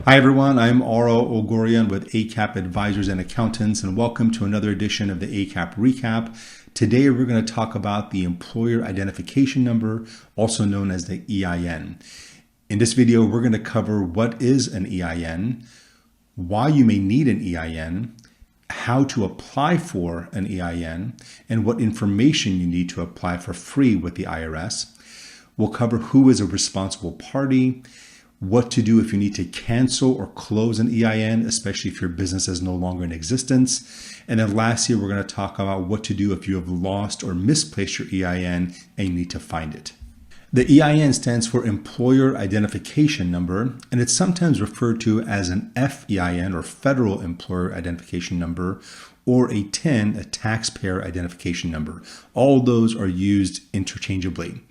Hi everyone, I'm Aro Ogorian with ACAP Advisors and Accountants, and welcome to another edition of the ACAP Recap. Today we're going to talk about the Employer Identification Number, also known as the EIN. In this video, we're going to cover what is an EIN, why you may need an EIN, how to apply for an EIN, and what information you need to apply for free with the IRS. We'll cover who is a responsible party, what to do if you need to cancel or close an EIN, especially if your business is no longer in existence. And then lastly, we're going to talk about what to do if you have lost or misplaced your EIN and you need to find it. The EIN stands for Employer Identification Number, and it's sometimes referred to as an FEIN or Federal Employer Identification Number, or a TIN, a Taxpayer Identification Number. All those are used interchangeably.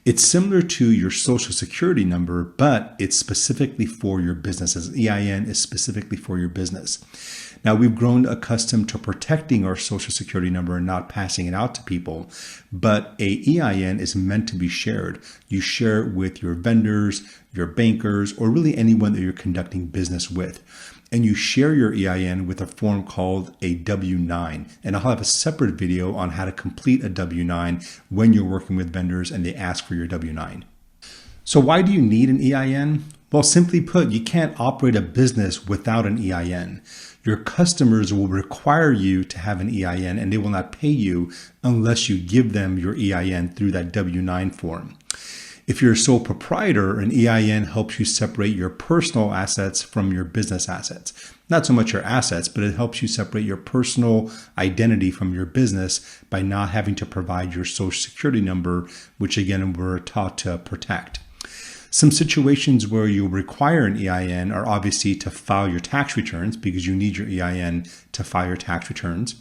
It's similar to your Social Security number, but it's specifically for your business, as EIN is specifically for your business. Now, we've grown accustomed to protecting our Social Security number and not passing it out to people, but a EIN is meant to be shared. You share it with your vendors, your bankers, or really anyone that you're conducting business with. And you share your EIN with a form called a W-9. And I'll have a separate video on how to complete a W-9 when you're working with vendors and they ask for your W-9. So why do you need an EIN? Well, simply put, you can't operate a business without an EIN. Your customers will require you to have an EIN, and they will not pay you unless you give them your EIN through that W-9 form. If you're a sole proprietor, an EIN helps you separate your personal assets from your business assets. Not so much your assets, but it helps you separate your personal identity from your business by not having to provide your Social Security number, which again, we're taught to protect. Some situations where you require an EIN are obviously to file your tax returns, because you need your EIN to file your tax returns.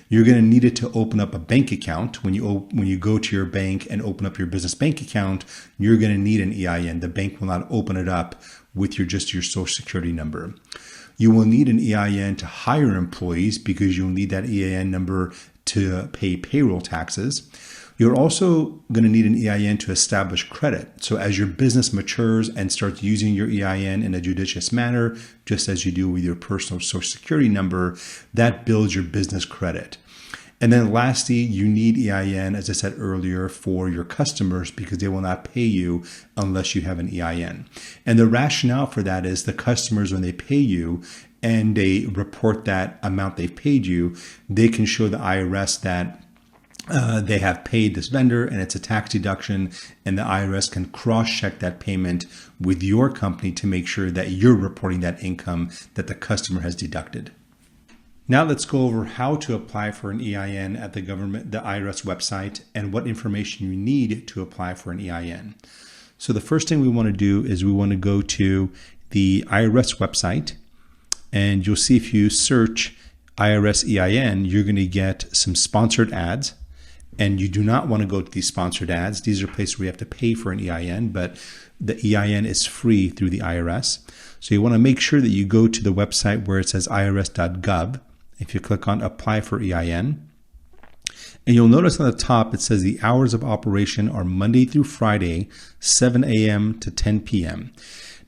You're going to need it to open up a bank account. When you go to your bank and open up your business bank account, you're going to need an EIN. The bank will not open it up with your Social Security number. You will need an EIN to hire employees, because you'll need that EIN number to pay payroll taxes. You're also going to need an EIN to establish credit. So as your business matures and starts using your EIN in a judicious manner, just as you do with your personal Social Security number, that builds your business credit. And then lastly, you need EIN, as I said earlier, for your customers, because they will not pay you unless you have an EIN. And the rationale for that is the customers, when they pay you and they report that amount they've paid you, they can show the IRS that they have paid this vendor and it's a tax deduction, and the IRS can cross-check that payment with your company to make sure that you're reporting that income that the customer has deducted. Now let's go over how to apply for an EIN at the IRS website, and what information you need to apply for an EIN. So the first thing we want to do is we want to go to the IRS website, and you'll see if you search IRS EIN, you're going to get some sponsored ads. And you do not want to go to these sponsored ads. These are places where you have to pay for an EIN, but the EIN is free through the IRS. So you want to make sure that you go to the website where it says irs.gov. If you click on Apply for EIN, and you'll notice on the top it says the hours of operation are Monday through Friday, 7 a.m. to 10 p.m.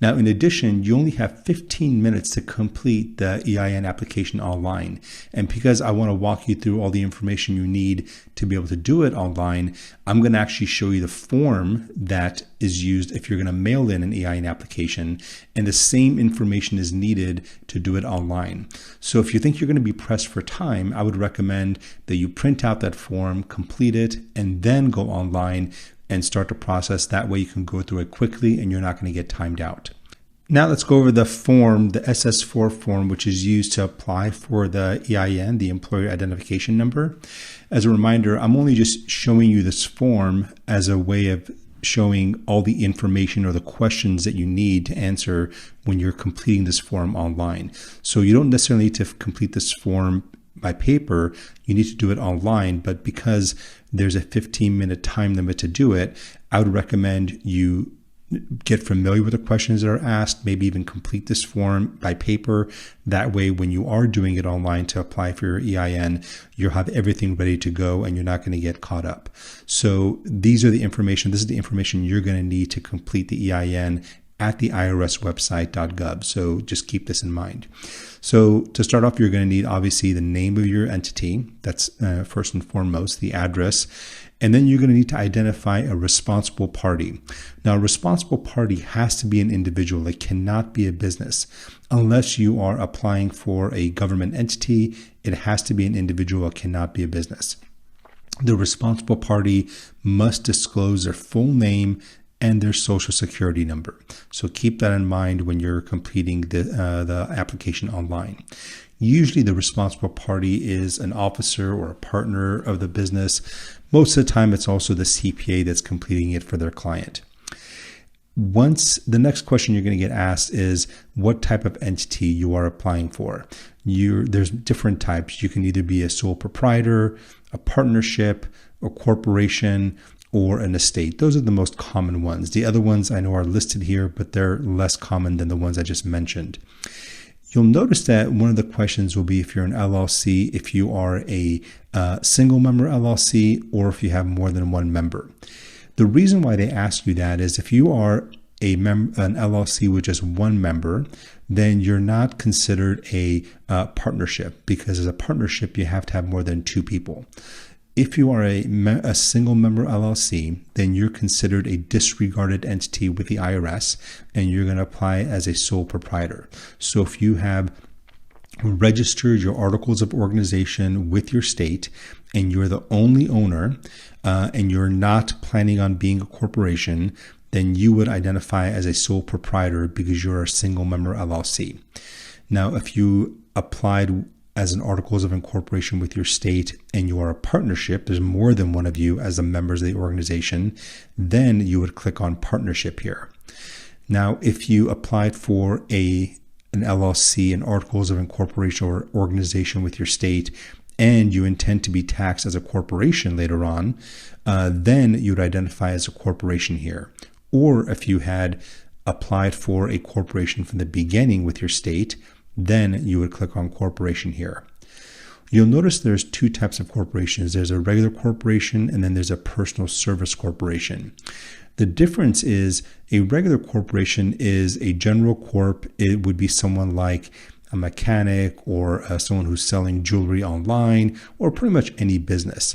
Now, in addition, you only have 15 minutes to complete the EIN application online. And because I want to walk you through all the information you need to be able to do it online, I'm going to actually show you the form that is used if you're going to mail in an EIN application, and the same information is needed to do it online. So if you think you're going to be pressed for time, I would recommend that you print out that form, complete it, and then go online and start the process. That way you can go through it quickly and you're not going to get timed out. Now let's go over the form, the SS4 form, which is used to apply for the EIN, the Employer Identification Number. As a reminder, I'm only just showing you this form as a way of showing all the information or the questions that you need to answer when you're completing this form online. So you don't necessarily need to complete this form by paper, you need to do it online, but because there's a 15-minute time limit to do it, I would recommend you get familiar with the questions that are asked, maybe even complete this form by paper. That way, when you are doing it online to apply for your EIN, you'll have everything ready to go and you're not going to get caught up. So this is the information you're going to need to complete the EIN at the IRS website.gov. So just keep this in mind. So to start off, you're going to need obviously the name of your entity. That's first and foremost, the address. And then you're going to need to identify a responsible party. Now, a responsible party has to be an individual. It cannot be a business. Unless you are applying for a government entity, it has to be an individual. It cannot be a business. The responsible party must disclose their full name and their social security number. So keep that in mind when you're completing the application online. Usually the responsible party is an officer or a partner of the business. Most of the time, it's also the CPA that's completing it for their client. The next question you're going to get asked is what type of entity you are applying for. There's different types. You can either be a sole proprietor, a partnership, a corporation, or an estate. Those are the most common ones. The other ones I know are listed here, but they're less common than the ones I just mentioned. You'll notice that one of the questions will be if you're an LLC, if you are a single member LLC, or if you have more than one member. The reason why they ask you that is if you are an LLC with just one member, then you're not considered a partnership, because as a partnership, you have to have more than two people. If you are a single member LLC, then you're considered a disregarded entity with the IRS, and you're going to apply as a sole proprietor. So if you have registered your articles of organization with your state and you're the only owner and you're not planning on being a corporation, then you would identify as a sole proprietor because you're a single member LLC. Now, if you applied as an articles of incorporation with your state and you are a partnership, there's more than one of you as the members of the organization, then you would click on partnership here. Now, if you applied for an LLC, an articles of incorporation or organization with your state, and you intend to be taxed as a corporation later on, then you would identify as a corporation here. Or if you had applied for a corporation from the beginning with your state, then you would click on corporation here. You'll notice there's two types of corporations. There's a regular corporation and then there's a personal service corporation. The difference is a regular corporation is a general corp. It would be someone like a mechanic or someone who's selling jewelry online or pretty much any business.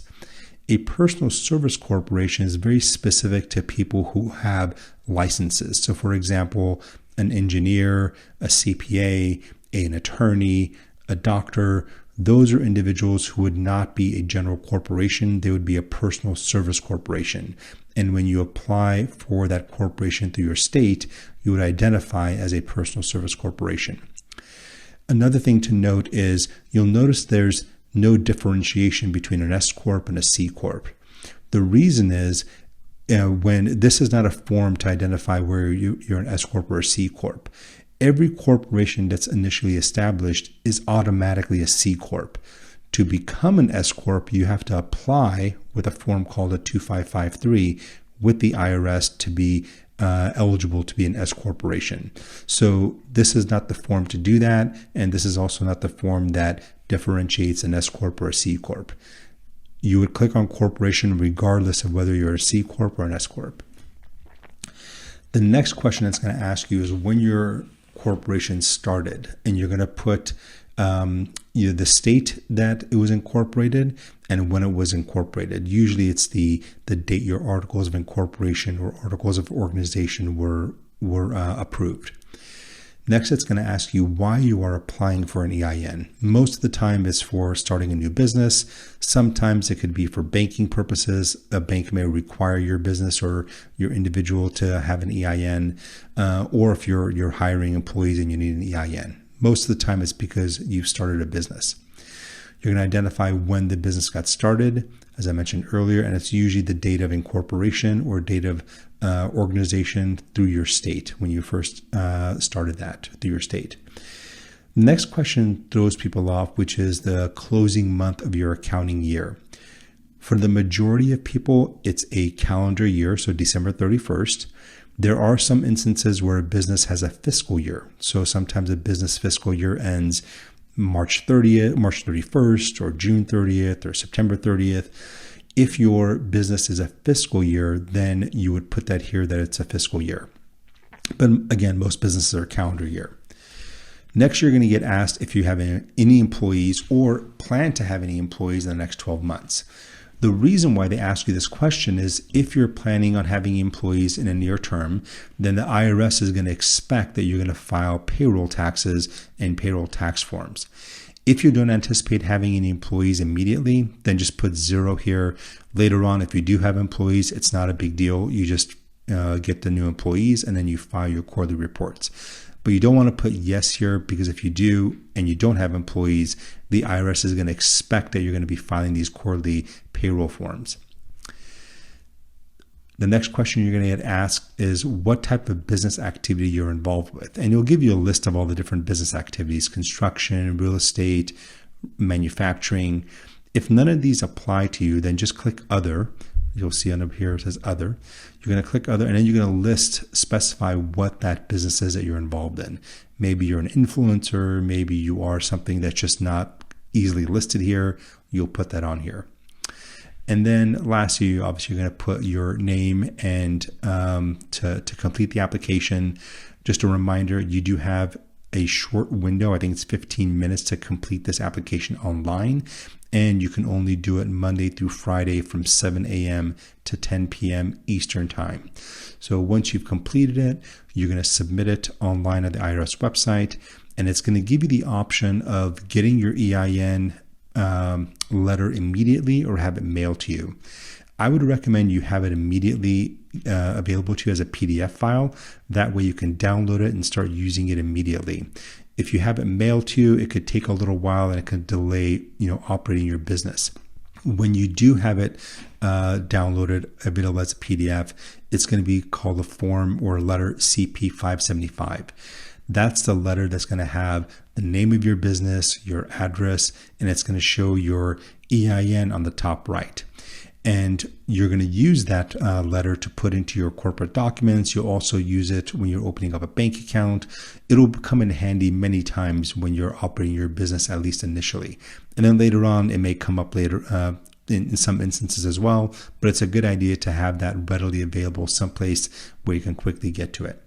A personal service corporation is very specific to people who have licenses. So for example, an engineer, a CPA, an attorney, a doctor, those are individuals who would not be a general corporation. They would be a personal service corporation. And when you apply for that corporation through your state, you would identify as a personal service corporation. Another thing to note is you'll notice there's no differentiation between an S Corp and a C Corp. The reason is when this is not a form to identify where you're an S Corp or a C Corp. Every corporation that's initially established is automatically a C Corp. To become an S Corp, you have to apply with a form called a 2553 with the IRS to be eligible to be an S corporation. So this is not the form to do that, and this is also not the form that differentiates an S Corp or a C Corp. You would click on corporation regardless of whether you're a C Corp or an S Corp. The next question it's going to ask you is when your corporation started, and you're going to put the state that it was incorporated and when it was incorporated. Usually it's the date your articles of incorporation or articles of organization were approved. Next, it's going to ask you why you are applying for an EIN. Most of the time it's for starting a new business. Sometimes it could be for banking purposes. A bank may require your business or your individual to have an EIN, or if you're hiring employees and you need an EIN. Most of the time it's because you've started a business. You're going to identify when the business got started, as I mentioned earlier, and it's usually the date of incorporation or date of organization through your state when you first started that through your state. The next question throws people off, which is the closing month of your accounting year. For the majority of people, it's a calendar year, so December 31st. There are some instances where a business has a fiscal year. So sometimes a business fiscal year ends March 30th, March 31st, or June 30th, or September 30th. If your business is a fiscal year, then you would put that here that it's a fiscal year. But again, most businesses are calendar year. Next, you're going to get asked if you have any employees or plan to have any employees in the next 12 months. The reason why they ask you this question is if you're planning on having employees in a near term, then the IRS is going to expect that you're going to file payroll taxes and payroll tax forms. If you don't anticipate having any employees immediately, then just put 0 here. Later on, if you do have employees, it's not a big deal. You just get the new employees and then you file your quarterly reports. But you don't want to put yes here, because if you do and you don't have employees, the IRS is going to expect that you're going to be filing these quarterly payroll forms. The next question you're going to get asked is what type of business activity you're involved with. And it'll give you a list of all the different business activities: construction, real estate, manufacturing. If none of these apply to you, then just click Other. You'll see under here it says Other. You're going to click Other, and then you're going to specify what that business is that you're involved in. Maybe you're an influencer, maybe you are something that's just not easily listed here. You'll put that on here. And then lastly, obviously you're going to put your name and to complete the application. Just a reminder, you do have a short window. I think it's 15 minutes to complete this application online. And you can only do it Monday through Friday from 7 a.m. to 10 p.m. Eastern time. So once you've completed it, you're going to submit it online at the IRS website, and it's going to give you the option of getting your EIN letter immediately or have it mailed to you. I would recommend you have it immediately available to you as a PDF file. That way you can download it and start using it immediately. If you have it mailed to you, it could take a little while and it could delay, operating your business. When you do have it downloaded, available as a PDF, it's going to be called a form or a letter CP 575. That's the letter that's going to have the name of your business, your address, and it's going to show your EIN on the top right. And you're going to use that letter to put into your corporate documents. You'll also use it when you're opening up a bank account. It'll come in handy many times when you're operating your business, at least initially. And then later on, it may come up later in some instances as well. But it's a good idea to have that readily available someplace where you can quickly get to it.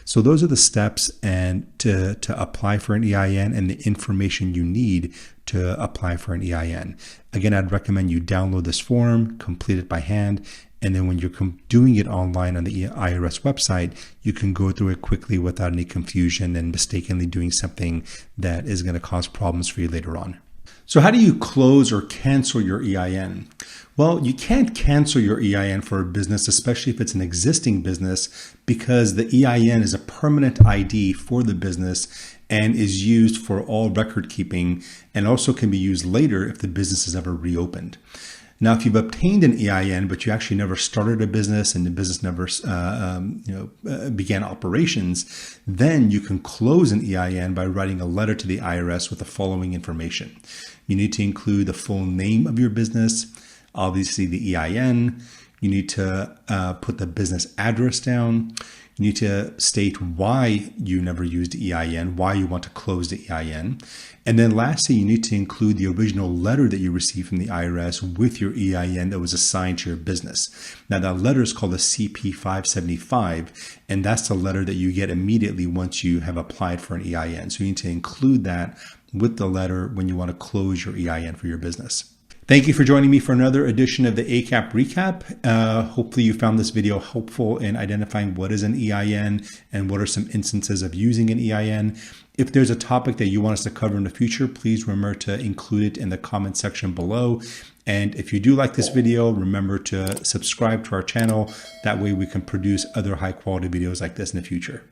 So those are the steps and to apply for an EIN and the information you need to apply for an EIN. Again, I'd recommend you download this form, complete it by hand, and then when you're doing it online on the IRS website, you can go through it quickly without any confusion and mistakenly doing something that is going to cause problems for you later on. So how do you close or cancel your EIN? Well, you can't cancel your EIN for a business, especially if it's an existing business, because the EIN is a permanent ID for the business and is used for all record keeping and also can be used later if the business is ever reopened. Now, if you've obtained an EIN, but you actually never started a business and the business never began operations, then you can close an EIN by writing a letter to the IRS with the following information. You need to include the full name of your business, obviously the EIN. You need to put the business address down. You need to state why you never used EIN, why you want to close the EIN. And then lastly, you need to include the original letter that you received from the IRS with your EIN that was assigned to your business. Now that letter is called a CP 575, and that's the letter that you get immediately once you have applied for an EIN. So you need to include that with the letter when you want to close your EIN for your business. Thank you for joining me for another edition of the ACAP Recap. Hopefully you found this video helpful in identifying what is an EIN and what are some instances of using an EIN. If there's a topic that you want us to cover in the future, please remember to include it in the comment section below. And if you do like this video, remember to subscribe to our channel. That way we can produce other high quality videos like this in the future.